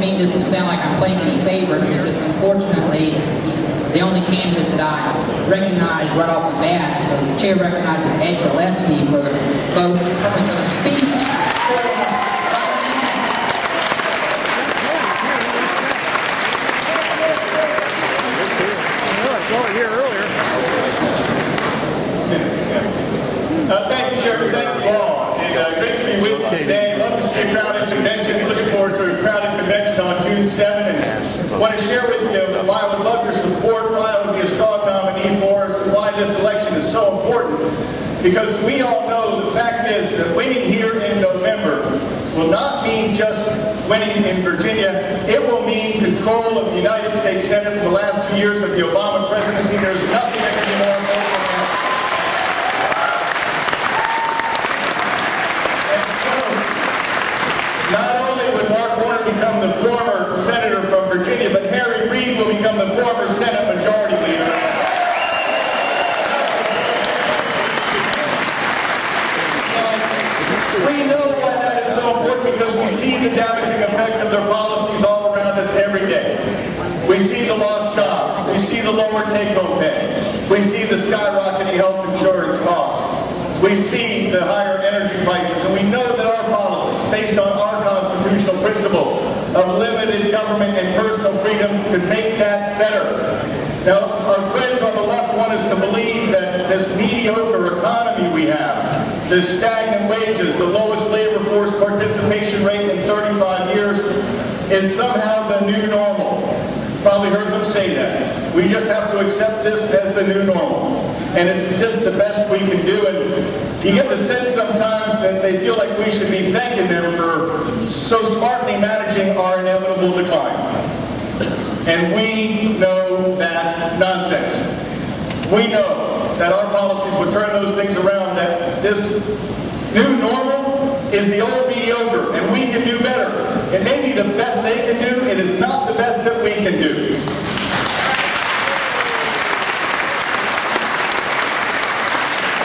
mean this to sound like I'm playing any favorites, it's just unfortunately the only candidate that I recognize right off the bat. So the chair recognizes Ed Gillespie for both the purpose of a speech. Here earlier. Thank you, Chairman. Thank you all. And great to be with you today. Love to see a crowded convention. Looking forward to a crowded convention on June 7th. And want to share with you why I would love your support, why I would be a strong nominee for us, and why this election is so important. Because we all know the fact is that winning here in November will not mean just winning in Virginia. It will mean control of the United States Senate for the last 2 years of the Obama presidency. There's nothing that can be more important than that. And so, not only would Mark Warner become the former senator from Virginia, but Harry Reid will become the former Senate Majority Leader. We know why that is so important, because we see the damaging effects of their policies all around us every day. We see the lost jobs. We see the lower take-home pay. We see the skyrocketing health insurance costs. We see the higher energy prices, and we know that our policies, based on our constitutional principles of limited government and personal freedom, could make that better. Now, our friends on the left want us to believe that this mediocre economy we have, the stagnant wages, the lowest labor force participation rate in 35 years, is somehow the new normal. Probably heard them say that. We just have to accept this as the new normal. And it's just the best we can do. And you get the sense sometimes that they feel like we should be thanking them for so smartly managing our inevitable decline. And we know that's nonsense. We know that our policies would turn those things around, that this new normal is the old mediocre, and we can do better. It may be the best they can do, it is not the best that we can do.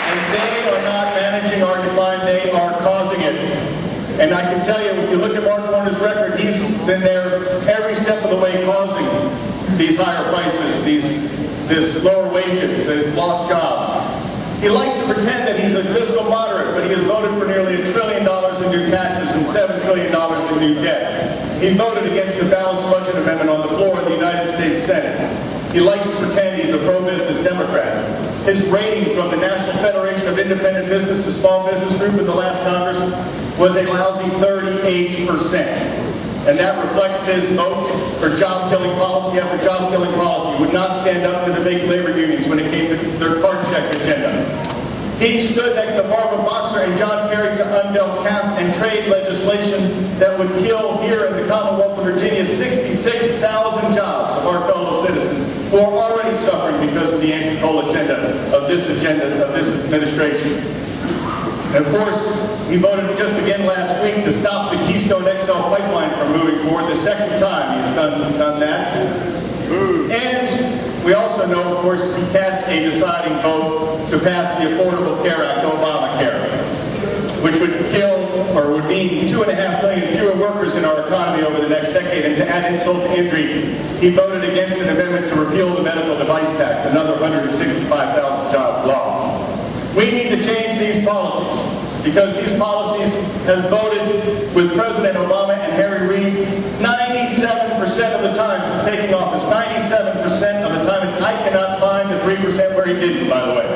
And they are not managing our decline, they are causing it. And I can tell you, if you look at Mark Warner's record, he's been there every step of the way causing these higher prices, this lower wages, the lost jobs. He likes to pretend that he's a fiscal moderate, but he has voted for nearly $1 trillion in new taxes and $7 trillion in new debt. He voted against the balanced budget amendment on the floor of the United States Senate. He likes to pretend he's a pro-business Democrat. His rating from the National Federation of Independent Business, the Small Business Group in the last Congress, was a lousy 38%. And that reflects his votes for job-killing policy after job-killing policy. He would not stand up to the big labor unions when it came to their card check agenda. He stood next to Barbara Boxer and John Kerry to unveil cap and trade legislation that would kill here in the Commonwealth of Virginia 66,000 jobs of our fellow citizens who are already suffering because of the anti-coal agenda of this administration. And of course, he voted just again last week to stop the Keystone XL pipeline from moving forward. The second time he's done that. And we also know, of course, he cast a deciding vote to pass the Affordable Care Act, Obamacare, which would kill, or would mean 2.5 million fewer workers in our economy over the next decade. And to add insult to injury, he voted against an amendment to repeal the medical device tax, another 165,000 jobs lost. We need to change these policies, because these policies has voted with President Obama and Harry Reid 97% of the time since taking office. 97% of the time, and I cannot find the 3% where he didn't, by the way.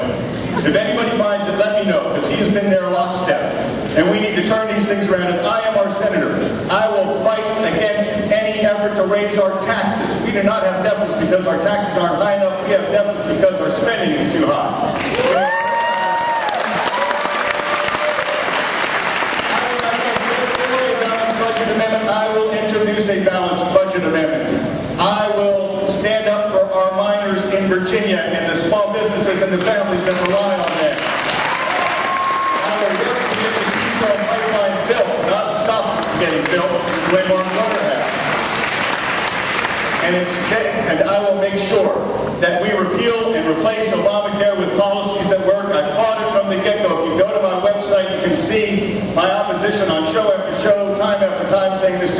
If anybody finds it, let me know, because he has been there lockstep. And we need to turn these things around. And I am our senator. I will fight against any effort to raise our taxes. We do not have deficits because our taxes aren't high enough. We have deficits because our spending is too high. I will introduce a balanced budget amendment. I will stand up for our miners in Virginia and the small businesses and the families that rely on them. I will work to get the Keystone Pipeline built, not stop getting built, the way Mark Warner has. And I will make sure that we repeal and replace Obamacare with policies that work. I fought it from the get-go. If you go to my website, you can see my opposition on show after show, time after time saying this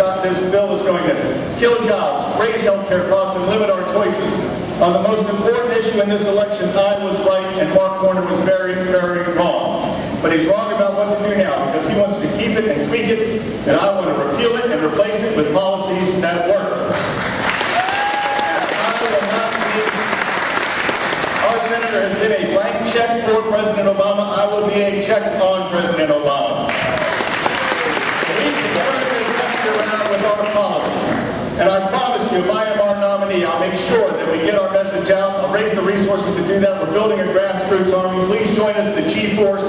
bill is going to kill jobs, raise health care costs, and limit our choices. On the most important issue in this election, I was right and Mark Warner was very, very wrong. But he's wrong about what to do now because he wants to keep it and tweak it, and I want to repeal it and replace it with policies that work. Our senator has been a blank check for President Obama. I will be a check on President Obama. We can turn this country around with our policies. And I promise you, if I am our nominee, I'll make sure that we get our message out. I'll raise the resources to do that. We're building a grassroots army. Please join us, the G-Force.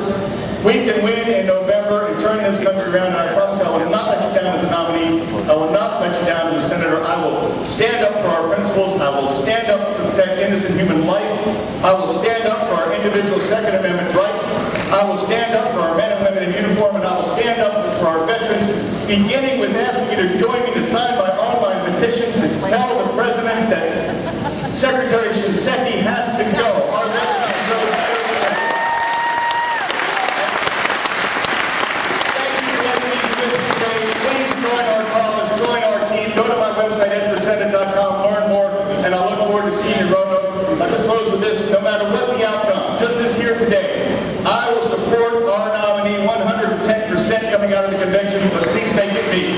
We can win in November and turn this country around. And I promise you, I will not let you down as a nominee. I will not let you down as a senator. I will stand up for our principles. I will stand up to protect innocent human life. I will stand up for our individual Second Amendment rights. I will stand up for our men and women in uniform, and I will stand up for our veterans, beginning with asking you to join me to sign my online petition to tell the President that Secretary Shinseki has to go. Our veterans deserve better than that. Thank you for letting me do it today. Please join our cause, join our team. Go to my website, edforsenate.com, learn more, and I look forward to seeing you in Roanoke. I just close with this, no matter what the outcome, just this here today, I will support our nominee 110% coming out of the convention, but please make it me.